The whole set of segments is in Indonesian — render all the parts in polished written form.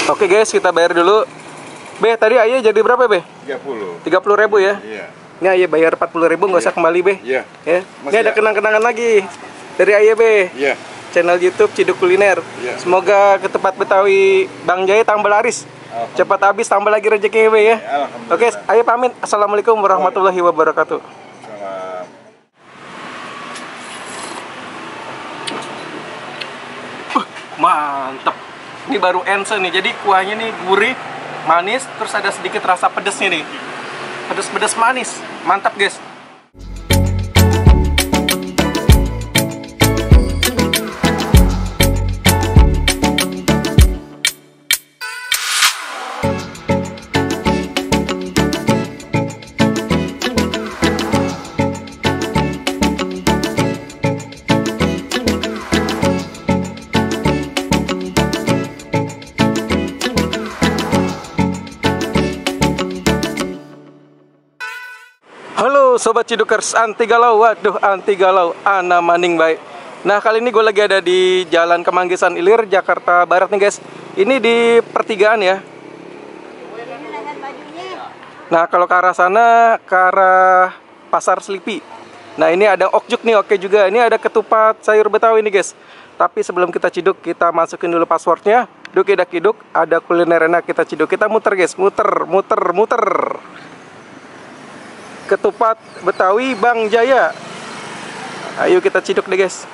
Oke guys, kita bayar dulu. Be, tadi ayah jadi berapa be? 30. 30.000 ya? Iya. Ini ayah bayar 40.000, nggak usah kembali be. Iya. Ya. Ini Masih ada ya? kenang-kenangan lagi dari ayah be. Iya. Channel YouTube Ciduk Kuliner. Iya. Semoga ketupat Betawi Bang Jaya tambah laris. Cepat habis, tambah lagi rezekinya be ya. Alhamdulillah. Oke, ayah pamit. Assalamualaikum warahmatullahi wabarakatuh. Salam. Mantep. Ini baru ense nih. Jadi kuahnya nih gurih, manis, terus ada sedikit rasa pedesnya nih. Pedes-pedes manis. Mantap, guys. Halo Sobat Cidukers, anti galau, waduh anti galau, ana maning baik. Nah kali ini gue lagi ada di Jalan Kemanggisan Ilir, Jakarta Barat nih guys. Ini di pertigaan ya. Nah kalau ke arah sana, ke arah Pasar Selipi. Nah ini ada okjuk nih, oke juga. Ini ada ketupat sayur Betawi nih guys. Tapi sebelum kita ciduk, kita masukin dulu passwordnya. Duk idak iduk, ada kuliner enak kita ciduk. Kita muter guys, muter. Ketupat Betawi Bang Jaya. Ayo kita ciduk deh guys.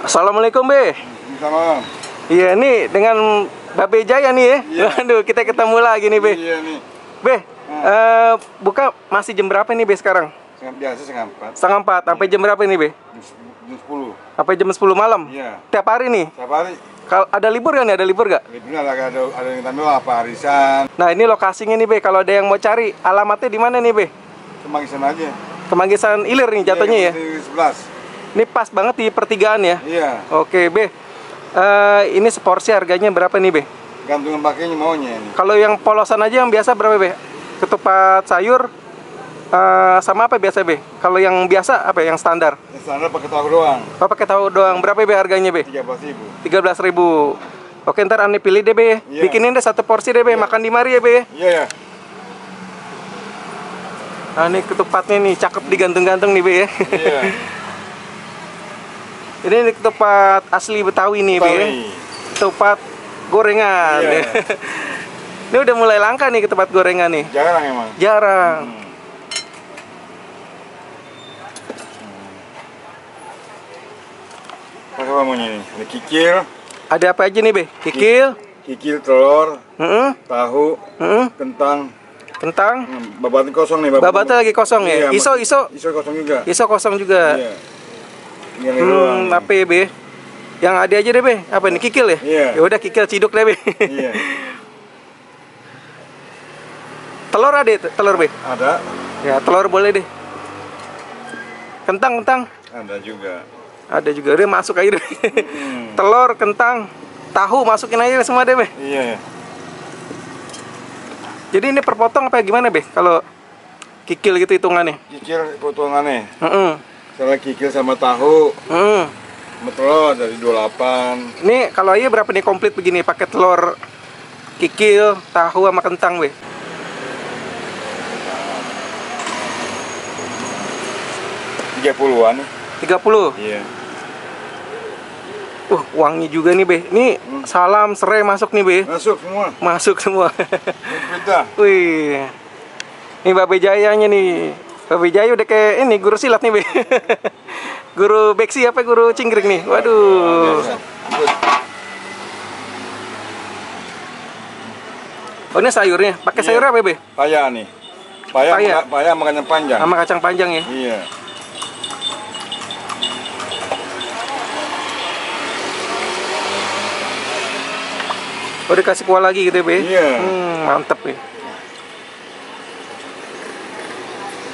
Assalamualaikum be. Salam. Iya nih dengan Babe Jaya nih ya. Iya. Waduh kita ketemu lagi nih be. Iya nih. Be, buka masih jam berapa nih be sekarang? Biasa setengah 4. Setengah 4. Sampai jam berapa ini be? Jam 10. Sampai jam 10 malam? Iya. Tiap hari nih? Tiap hari. Kalau ada libur kan ya? Ada libur gak? Liburnya ada yang tampil apa arisan. Nah ini lokasinya nih be. Kalau ada yang mau cari alamatnya di mana nih be? Kemanggisan aja. Kemanggisan Ilir nih jatuhnya ya? Di 11. Ini pas banget di pertigaan ya? Iya. Oke be. Ini seporsi harganya berapa nih be? Gantungan pakainya maunya ini. Kalau yang polosan aja yang biasa berapa be? Ketupat sayur sama apa biasa be? Kalau yang biasa apa? Yang standar? Yang standar pakai tahu doang. Oh pakai tahu doang. Berapa be harganya be? 13.000. 13.000. Oke ntar Ane pilih deh be. Iya. Bikinin deh satu porsi deh be. Makan di mari ya be. Iya ya. Nah ini ketupatnya nih cakep digantung-gantung nih be ya. Iya. Ini ketupat asli Betawi nih be. Ketupat gorengan. Iya. Ini udah mulai langka nih ketupat gorengan nih. Jarang emang. Jarang. Apa maunya ini? Ada kikil. Ada apa aja nih be? Kikil, Kikil, telur, tahu, kentang, babatnya kosong nih. babatnya lagi kosong ya. Iya, Iso Iso kosong juga. kosong juga. Iya. Tinggal ini doang. Apa ya be? Yang ada aja deh be. Apa ini kikil ya? Iya. Ya udah kikil ciduk deh be. Iya. Telur ada telur be? Ada. Ya telur boleh deh. Kentang. Ada juga. Ada juga deh, masuk aja deh. Telur, kentang, tahu masukin aja semua deh be. Iya. Jadi ini perpotong apa gimana be? Kalau kikil gitu hitungannya? Kikil potongannya. Heeh. Salah kikil sama tahu. Sama telur dari 28. Ini kalau aja berapa nih komplit begini pakai telur, kikil, tahu sama kentang be? 30-an. 30. Iya. Wangi juga nih be. Ini salam serai masuk nih be. Masuk semua. Masuk semua. Kita. Wih. Ini Babe Jayanya nih. Babe Jaya udah kayak ini guru silat nih be. Guru beksi apa guru cingkrik nih. Waduh. Oh, ini sayurnya. Pakai sayur apa, Be? Paya nih. Paya sama kacang panjang. Sama kacang panjang ya? Iya. Oh, dikasih kuah lagi gitu ya, Be? Iya. Mantep nih.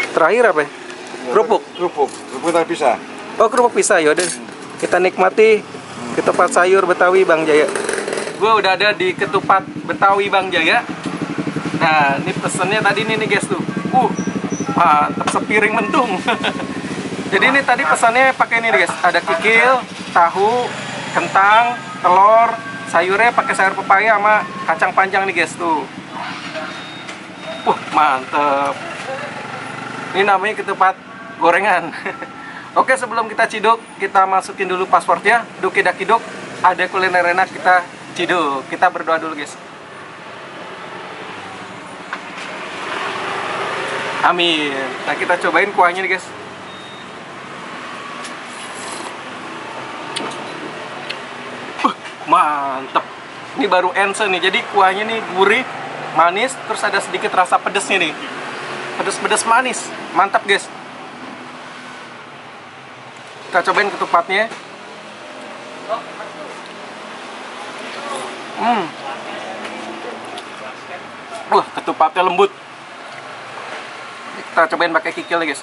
Terakhir apa ya? Kerupuk? Kerupuk tapi pisah. Oh, kerupuk pisah, yaudah. Kita nikmati ketupat sayur Betawi Bang Jaya. Gue udah ada di ketupat Betawi Bang Jaya. Nah, ini pesennya tadi nih guys tuh. Mantep, sepiring mendung. Jadi ini tadi pesannya pakai ini guys. Ada kikil, tahu, kentang, telur, sayurnya pakai sayur pepaya sama kacang panjang nih guys tuh. Mantep. Ini namanya ketupat gorengan. Oke, sebelum kita ciduk, kita masukin dulu passwordnya. Duk, ada kuliner enak, kita ciduk. Kita berdoa dulu guys. Amin. Nah, kita cobain kuahnya nih guys. Mantep. Ini baru ense nih. Jadi kuahnya nih gurih, manis, terus ada sedikit rasa pedesnya nih. Pedes-pedes manis. Mantap guys. Kita cobain ketupatnya. Ketupatnya lembut. Kita cobain pakai kikil ya guys.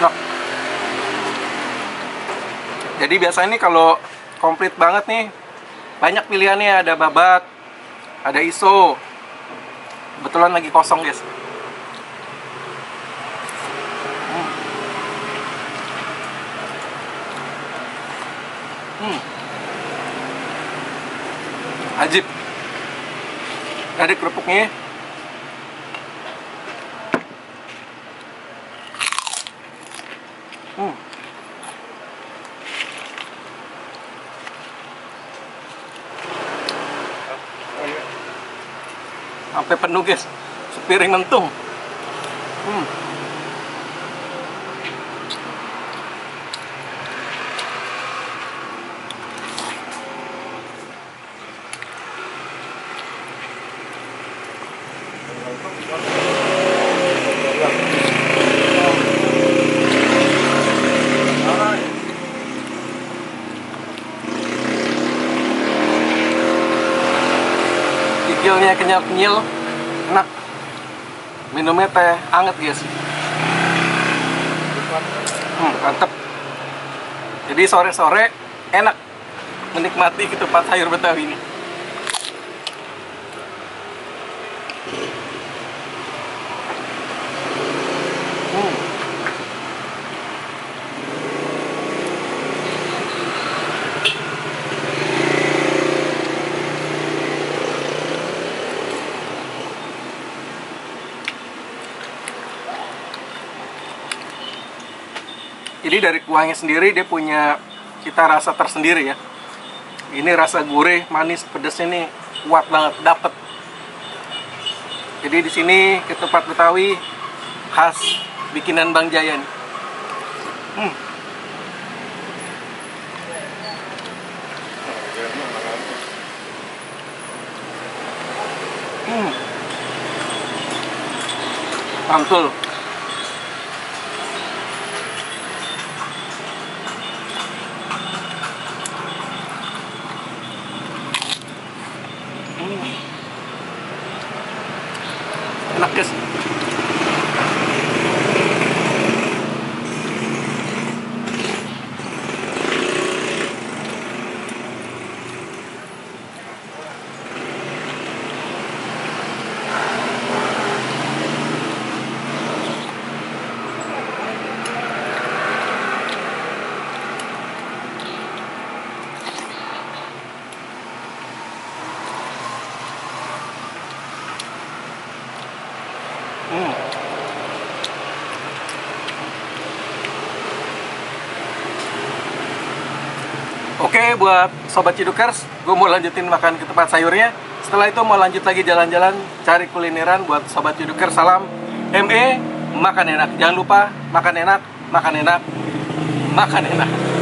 Nah. Jadi biasanya nih kalau komplit banget nih, banyak pilihannya. Ada babat, ada iso. Kebetulan lagi kosong guys. Ajib. Ada kerupuknya. Sampai penuh guys, sepiring mentung. Kikilnya kenyal-kenyal, enak. Minumnya teh anget guys. Mantep. Jadi sore-sore enak menikmati ketupat sayur Betawi ini. Jadi dari kuahnya sendiri dia punya cita rasa tersendiri ya. Ini rasa gurih, manis, pedesnya nih kuat banget, dapet. Jadi di sini ketupat Betawi khas bikinan Bang Jaya nih. Mantul. Enak guys. Oke, buat Sobat Cidukers, gue mau lanjutin makan ketupat sayurnya. Setelah itu mau lanjut lagi jalan-jalan, cari kulineran buat Sobat Cidukers. Salam ME, makan enak. Jangan lupa, makan enak, makan enak, makan enak.